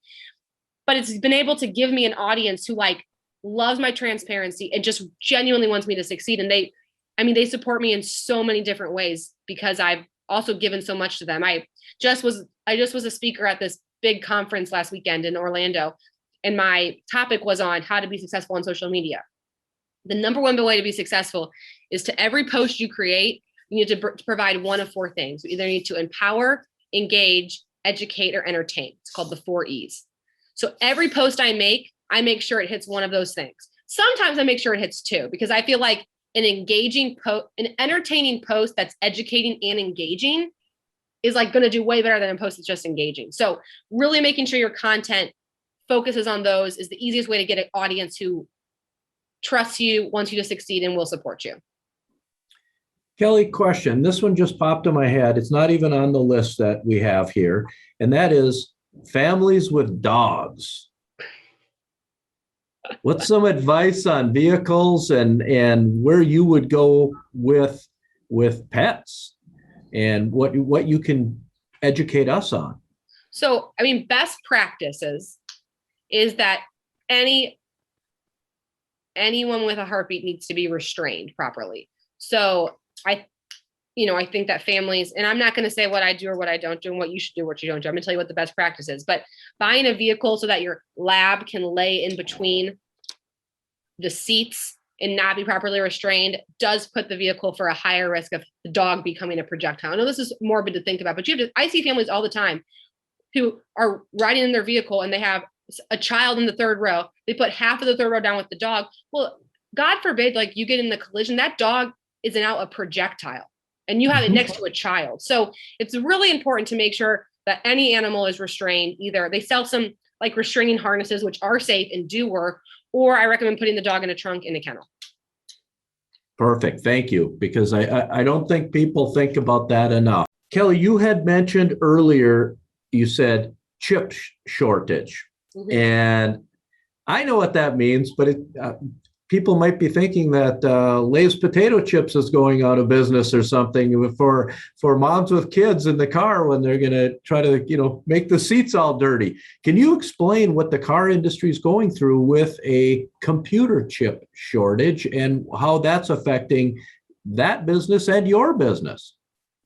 but it's been able to give me an audience who like loves my transparency and just genuinely wants me to succeed. And they support me in so many different ways because I've also given so much to them. I just was a speaker at this big conference last weekend in Orlando, and my topic was on how to be successful on social media. The number one way to be successful is to every post you create, you need to provide one of four things. You either need to empower, engage, educate, or entertain. It's called the 4 E's. So every post I make sure it hits one of those things. Sometimes I make sure it hits 2 because I feel like an entertaining post that's educating and engaging is like going to do way better than a post that's just engaging. So really making sure your content focuses on those is the easiest way to get an audience who trusts you, wants you to succeed, and will support you. Kelly, question. This one just popped in my head. It's not even on the list that we have here. And that is families with dogs. What's some advice on vehicles and where you would go with pets and what you can educate us on? So, best practices is that anyone with a heartbeat needs to be restrained properly. So I think that families, and I'm not going to say what I do or what I don't do and what you should do, what you don't do. I'm going to tell you what the best practice is, but buying a vehicle so that your lab can lay in between the seats and not be properly restrained does put the vehicle for a higher risk of the dog becoming a projectile. I know this is morbid to think about, but I see families all the time who are riding in their vehicle and they have a child in the third row. They put half of the third row down with the dog. Well, God forbid, like you get in the collision, that dog is now a projectile and you have it next to a child. So it's really important to make sure that any animal is restrained. Either they sell some like restraining harnesses, which are safe and do work, or I recommend putting the dog in a trunk in a kennel. Perfect. Thank you. Because I don't think people think about that enough. Kelly, you had mentioned earlier, you said chip shortage. Mm-hmm. And I know what that means, but people might be thinking that Lay's potato chips is going out of business or something for moms with kids in the car when they're going to try to, make the seats all dirty. Can you explain what the car industry is going through with a computer chip shortage and how that's affecting that business and your business?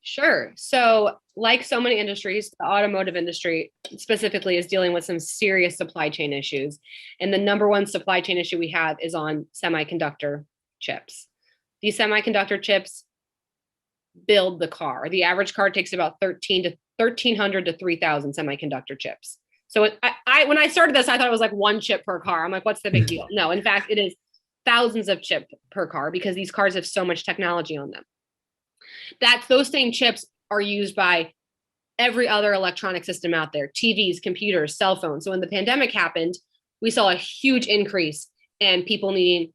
Sure. So like so many industries, the automotive industry specifically is dealing with some serious supply chain issues. And the number one supply chain issue we have is on semiconductor chips. These semiconductor chips build the car. The average car takes about 1,300 to 3,000 semiconductor chips. So when I started this, I thought it was like one chip per car. I'm like, what's the big deal? No, in fact, it is thousands of chips per car because these cars have so much technology on them. Those same chips are used by every other electronic system out there, TVs, computers, cell phones. So when the pandemic happened, we saw a huge increase in people needing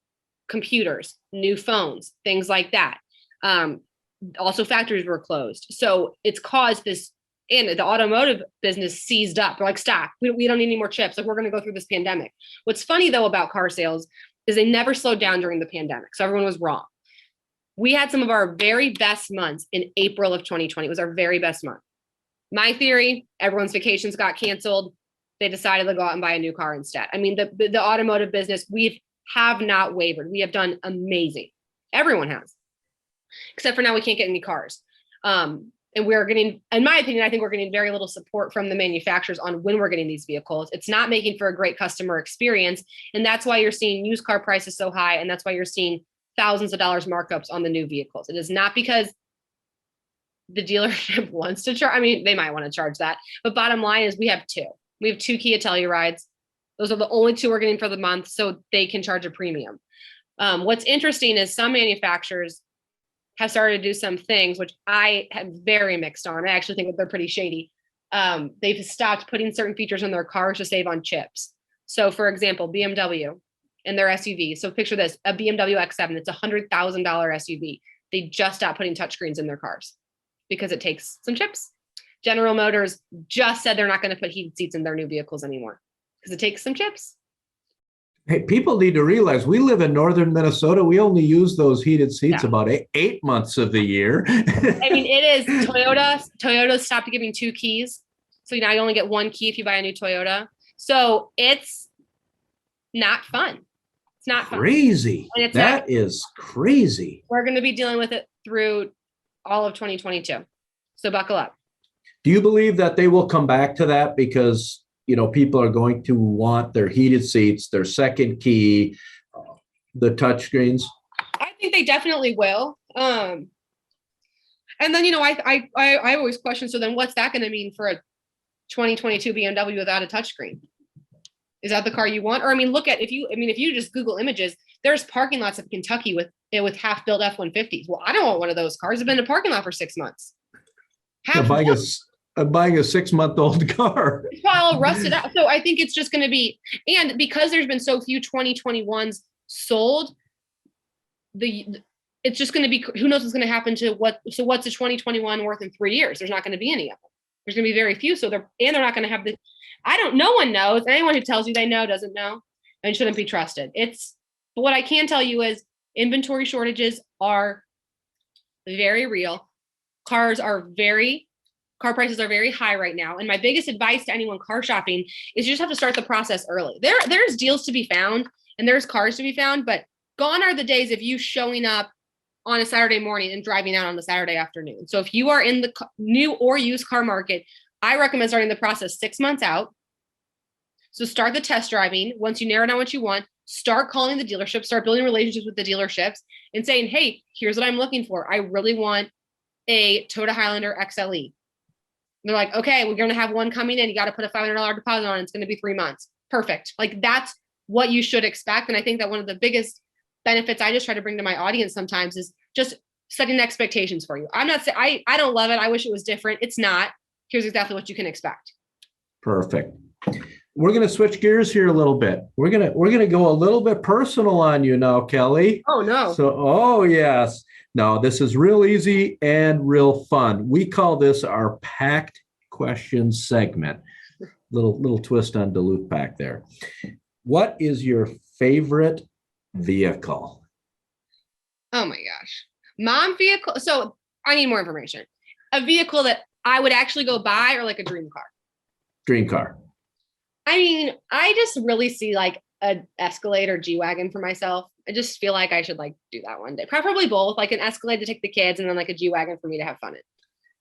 computers, new phones, things like that. Also, factories were closed. So it's caused this, and the automotive business seized up. They're like, stop, we don't need any more chips. Like, we're going to go through this pandemic. What's funny, though, about car sales is they never slowed down during the pandemic. So everyone was wrong. We had some of our very best months in April of 2020. It was our very best month. My theory, everyone's vacations got canceled. They decided to go out and buy a new car instead. The automotive business, we have not wavered. We have done amazing. Everyone has, except for now we can't get any cars. And And we're getting, in my opinion, I think we're getting very little support from the manufacturers on when we're getting these vehicles. It's not making for a great customer experience. And that's why you're seeing used car prices so high. And that's why you're seeing thousands of dollars markups on the new vehicles. It is not because the dealership wants to charge. I mean, they might want to charge that. But bottom line is we have two. We have two Kia Tellurides. Those are the only two we're getting for the month. So they can charge a premium. What's interesting is some manufacturers have started to do some things, which I have very mixed on. I actually think that they're pretty shady. They've stopped putting certain features in their cars to save on chips. So for example, BMW and their SUV. So picture this, a BMW X7, it's a $100,000 SUV. They just stopped putting touchscreens in their cars because it takes some chips. General Motors just said they're not going to put heated seats in their new vehicles anymore because it takes some chips. Hey, people need to realize we live in northern Minnesota. We only use ththose heated seats about 8 months of the year. I mean, it is Toyota stopped giving 2 keys. So now you only get 1 key if you buy a new Toyota. So it's not fun. It's not crazy. And that is crazy. We're going to be dealing with it through all of 2022. So buckle up. Do you believe that they will come back to that? Because people are going to want their heated seats, their second key, the touchscreens. I think they definitely will. And then, I always question, so then what's that going to mean for a 2022 BMW without a touchscreen? Is that the car you want? Or, look at, if you just Google images, there's parking lots of Kentucky with half-built F-150s. Well, I don't want one of those cars. I've been in a parking lot for 6 months. I'm buying a 6-month-old car. It's all rusted out. So I think it's just going to be, and because there's been so few 2021s sold, it's just going to be, who knows what's going to happen to what's a 2021 worth in 3 years? There's not going to be any of them. There's going to be very few. So they're not going to have no one knows. Anyone who tells you they know doesn't know and shouldn't be trusted. But what I can tell you is inventory shortages are very real. Car prices are very high right now. And my biggest advice to anyone car shopping is you just have to start the process early. There's deals to be found and there's cars to be found, but gone are the days of you showing up on a Saturday morning and driving out on the Saturday afternoon. So if you are in the new or used car market, I recommend starting the process 6 months out. So start the test driving. Once you narrow down what you want, start calling the dealership, start building relationships with the dealerships and saying, hey, here's what I'm looking for. I really want a Toyota Highlander XLE. They're like, okay, we're going to have one coming in. You got to put a $500 deposit on it. It's going to be 3 months. Perfect. Like that's what you should expect. And I think that one of the biggest benefits I just try to bring to my audience sometimes is just setting expectations for you. I'm not saying I don't love it. I wish it was different. It's not. Here's exactly what you can expect. Perfect. We're going to switch gears here a little bit. We're going to go a little bit personal on you now, Kelly. Oh no. Oh yes. No, this is real easy and real fun. We call this our packed questions segment. Little twist on Duluth Pack there. What is your favorite vehicle? Oh my gosh. Mom vehicle. So I need more information. A vehicle that I would actually go buy or like a dream car? Dream car. I just really see like an Escalade or G-Wagon for myself. I just feel like I should like do that one day. Preferably both, like an Escalade to take the kids and then like a G-Wagon for me to have fun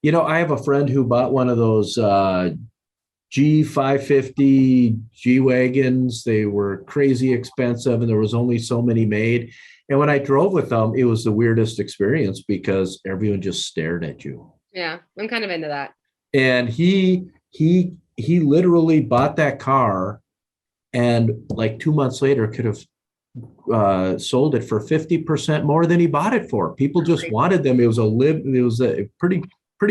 in. I have a friend who bought one of those G550 G-Wagons. They were crazy expensive and there was only so many made. And when I drove with them, it was the weirdest experience because everyone just stared at you. Yeah, I'm kind of into that. And he literally bought that car and like 2 months later could have sold it for 50% more than he bought it for. People just wanted them. It was a pretty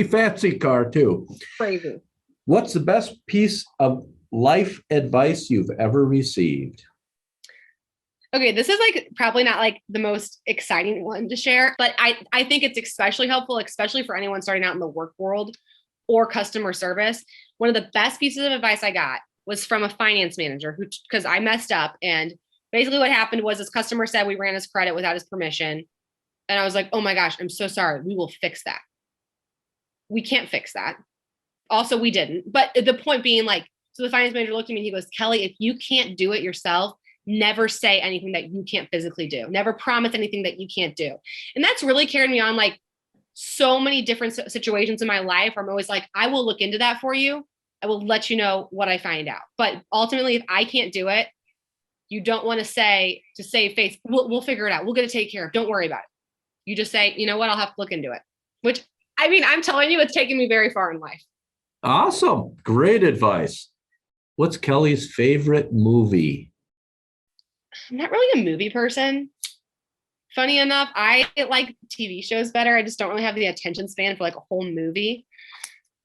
fancy car too. Crazy. What's the best piece of life advice you've ever received? Okay, this is like probably not like the most exciting one to share, but I think it's especially helpful, especially for anyone starting out in the work world or customer service. One of the best pieces of advice I got was from a finance manager because I messed up. And basically what happened was this customer said we ran his credit without his permission. And I was like, oh my gosh, I'm so sorry. We will fix that. We can't fix that. Also, we didn't. But the point being like, so the finance manager looked at me and he goes, Kelly, if you can't do it yourself, never say anything that you can't physically do. Never promise anything that you can't do. And that's really carried me on. Like, so many different situations in my life where I'm always like, I will look into that for you. I will let you know what I find out. But ultimately, if I can't do it, you don't want to say, to save face, we'll figure it out. We'll get it taken care of. Don't worry about it. You just say, you know what, I'll have to look into it. Which, I mean, I'm telling you, it's taken me very far in life. Awesome. Great advice. What's Kelly's favorite movie? I'm not really a movie person. Funny enough, I like TV shows better. I just don't really have the attention span for like a whole movie.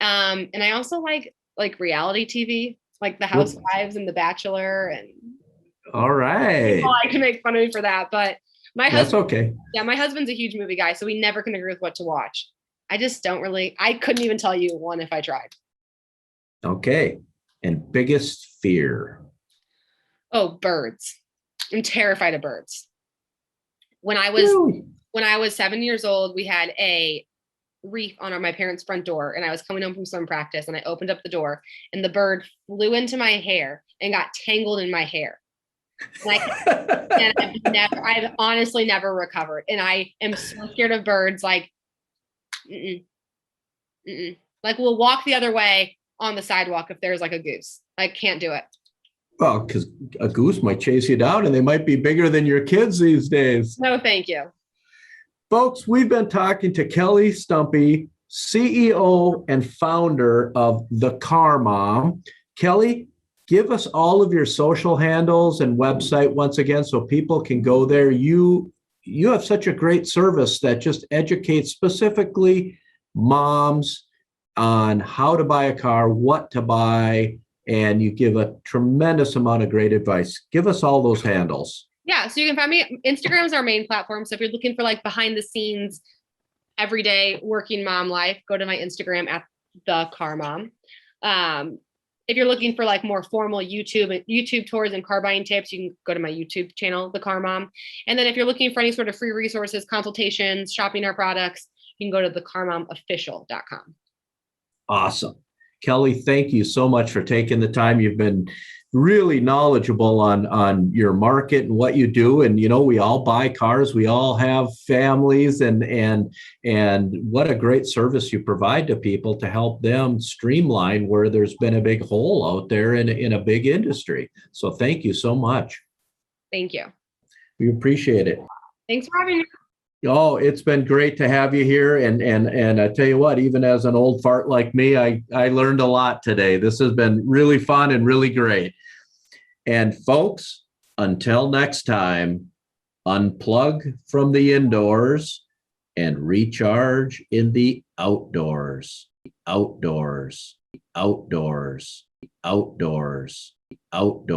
And I also like reality TV, like The Housewives and The Bachelor, and all right. I can make fun of me for that. But my That's husband, okay. yeah, my husband's a huge movie guy, so we never can agree with what to watch. I just don't really, I couldn't even tell you one if I tried. Okay. And biggest fear? Oh, birds. I'm terrified of birds. When I was 7 years old, we had a reef on my parents' front door, and I was coming home from swim practice, and I opened up the door, and the bird flew into my hair and got tangled in my hair. And I've honestly never recovered, and I am so scared of birds. Like, like we'll walk the other way on the sidewalk if there's like a goose. I can't do it. Well, because a goose might chase you down, and they might be bigger than your kids these days. No, thank you. Folks, we've been talking to Kelly Stumpe, CEO and founder of The Car Mom. Kelly, give us all of your social handles and website once again so people can go there. You have such a great service that just educates specifically moms on how to buy a car, what to buy, and you give a tremendous amount of great advice. Give us all those handles. Yeah, so you can find me. Instagram is our main platform. So if you're looking for like behind the scenes, everyday working mom life, go to my Instagram at The Car Mom. If you're looking for like more formal YouTube tours and car buying tips, you can go to my YouTube channel, The Car Mom. And then if you're looking for any sort of free resources, consultations, shopping our products, you can go to thecarmomofficial.com. Awesome. Kelly, thank you so much for taking the time. You've been really knowledgeable on your market and what you do. And, we all buy cars, we all have families, and what a great service you provide to people to help them streamline where there's been a big hole out there in a big industry. So thank you so much. Thank you. We appreciate it. Thanks for having me. Oh, it's been great to have you here. And I tell you what, even as an old fart like me, I learned a lot today. This has been really fun and really great. And folks, until next time, unplug from the indoors and recharge in the outdoors, outdoors, outdoors, outdoors, outdoors.